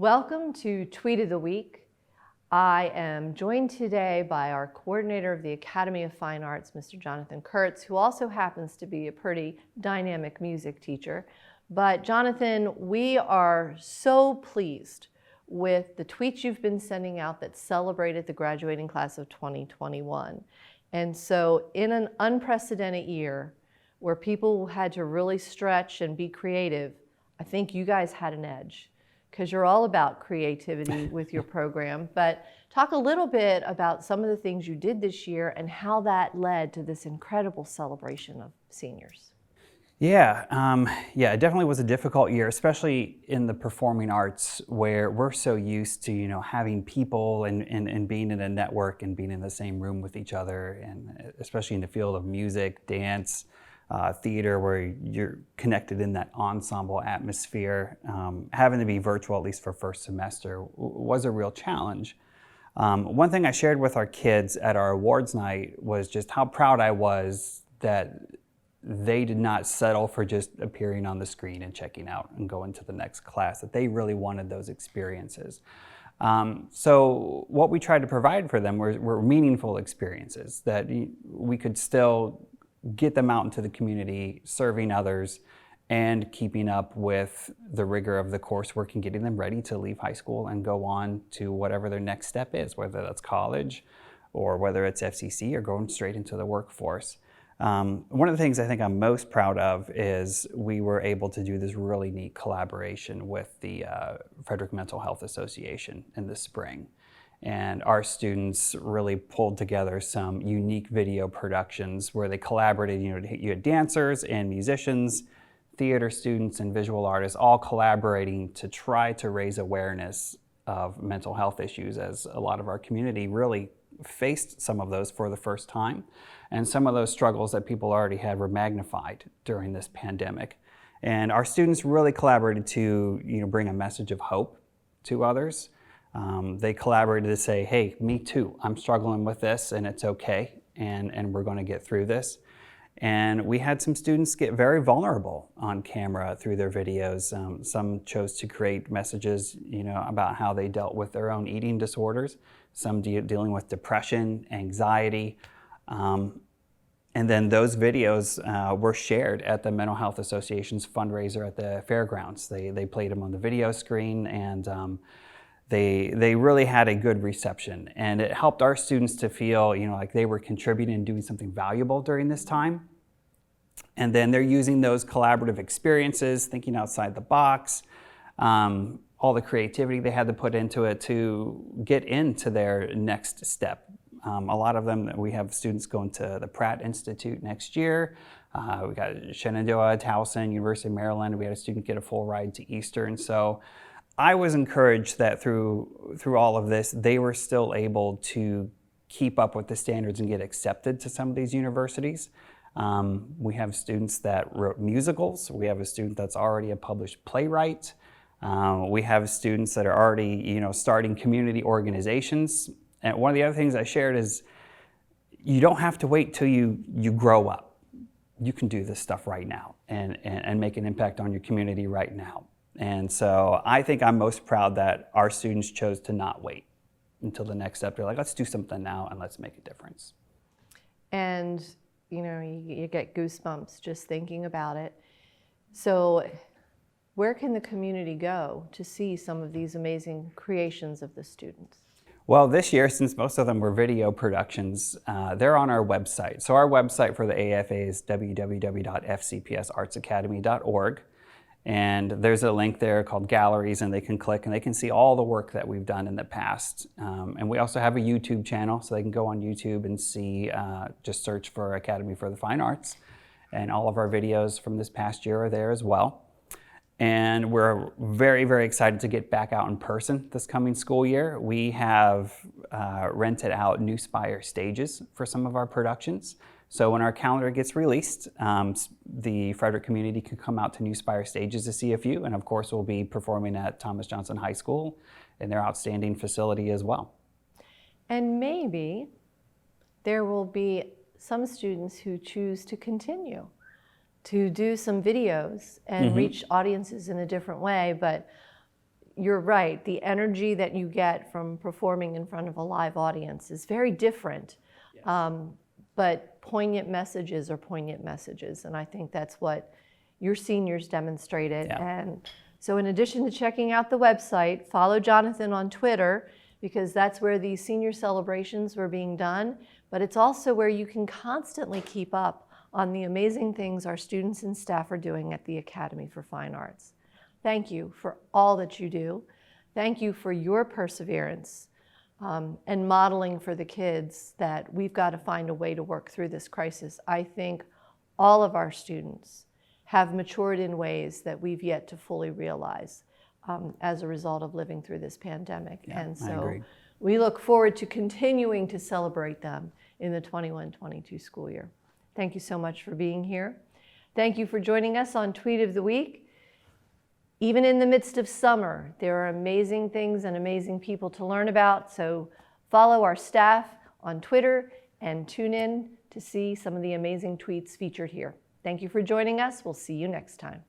Welcome to Tweet of the Week. I am joined today by our coordinator of the Academy of Fine Arts, Mr. Jonathan Kurtz, who also happens to be a pretty dynamic music teacher. But Jonathan, we are so pleased with the tweets you've been sending out that celebrated the graduating class of 2021. And so in an unprecedented year where people had to really stretch and be creative, I think you guys had an edge, because you're all about creativity with your program. But talk a little bit about some of the things you did this year and how that led to this incredible celebration of seniors. Yeah, it definitely was a difficult year, especially in the performing arts, where we're so used to, having people and being in a network and being in the same room with each other, and especially in the field of music, dance, theater, where you're connected in that ensemble atmosphere. Having to be virtual, at least for first semester, was a real challenge. One thing I shared with our kids at our awards night was just how proud I was that they did not settle for just appearing on the screen and checking out and going to the next class, that they really wanted those experiences. So what we tried to provide for them were meaningful experiences that we could still get them out into the community, serving others, and keeping up with the rigor of the coursework and getting them ready to leave high school and go on to whatever their next step is, whether that's college or whether it's FCC or going straight into the workforce. One of the things I think I'm most proud of is we were able to do this really neat collaboration with the Frederick Mental Health Association in the spring. And our students really pulled together some unique video productions where they collaborated. You had dancers and musicians, theater students and visual artists all collaborating to try to raise awareness of mental health issues, as a lot of our community really faced some of those for the first time. And some of those struggles that people already had were magnified during this pandemic. And our students really collaborated to bring a message of hope to others. They collaborated to say, hey, me too, I'm struggling with this and it's okay, and we're going to get through this. And we had some students get very vulnerable on camera through their videos. Some chose to create messages, about how they dealt with their own eating disorders, some dealing with depression, anxiety. And then those videos were shared at the Mental Health Association's fundraiser at the fairgrounds. They played them on the video screen, and they really had a good reception, and it helped our students to feel, like they were contributing and doing something valuable during this time. And then they're using those collaborative experiences, thinking outside the box, all the creativity they had to put into it to get into their next step. A lot of them, we have students going to the Pratt Institute next year. We got Shenandoah, Towson, University of Maryland. We had a student get a full ride to Eastern. So I was encouraged that through all of this, they were still able to keep up with the standards and get accepted to some of these universities. We have students that wrote musicals. We have a student that's already a published playwright. We have students that are already, starting community organizations. And one of the other things I shared is you don't have to wait till you grow up. You can do this stuff right now and make an impact on your community right now. And so I think I'm most proud that our students chose to not wait until the next step. They're like, let's do something now and let's make a difference. And, you get goosebumps just thinking about it. So where can the community go to see some of these amazing creations of the students? Well, this year, since most of them were video productions, they're on our website. So our website for the AFA is www.fcpsartsacademy.org. And there's a link there called Galleries, and they can click and they can see all the work that we've done in the past. And we also have a YouTube channel, so they can go on YouTube and see, just search for Academy for the Fine Arts. And all of our videos from this past year are there as well. And we're very, very excited to get back out in person this coming school year. We have rented out New Spire stages for some of our productions. So when our calendar gets released, the Frederick community can come out to New Spire stages to see a few. And of course, we'll be performing at Thomas Johnson High School in their outstanding facility as well. And maybe there will be some students who choose to continue to do some videos and reach audiences in a different way. But you're right. The energy that you get from performing in front of a live audience is very different. Yes. But poignant messages are poignant messages. And I think that's what your seniors demonstrated. Yeah. And so in addition to checking out the website, follow Jonathan on Twitter, because that's where these senior celebrations were being done. But it's also where you can constantly keep up on the amazing things our students and staff are doing at the Academy for Fine Arts. Thank you for all that you do. Thank you for your perseverance and modeling for the kids that we've got to find a way to work through this crisis. I think all of our students have matured in ways that we've yet to fully realize as a result of living through this pandemic. Yeah, and I so agree. we look forward to continuing to celebrate them in the 21-22 school year. Thank you so much for being here. Thank you for joining us on Tweet of the Week. Even in the midst of summer, there are amazing things and amazing people to learn about. So follow our staff on Twitter and tune in to see some of the amazing tweets featured here. Thank you for joining us. We'll see you next time.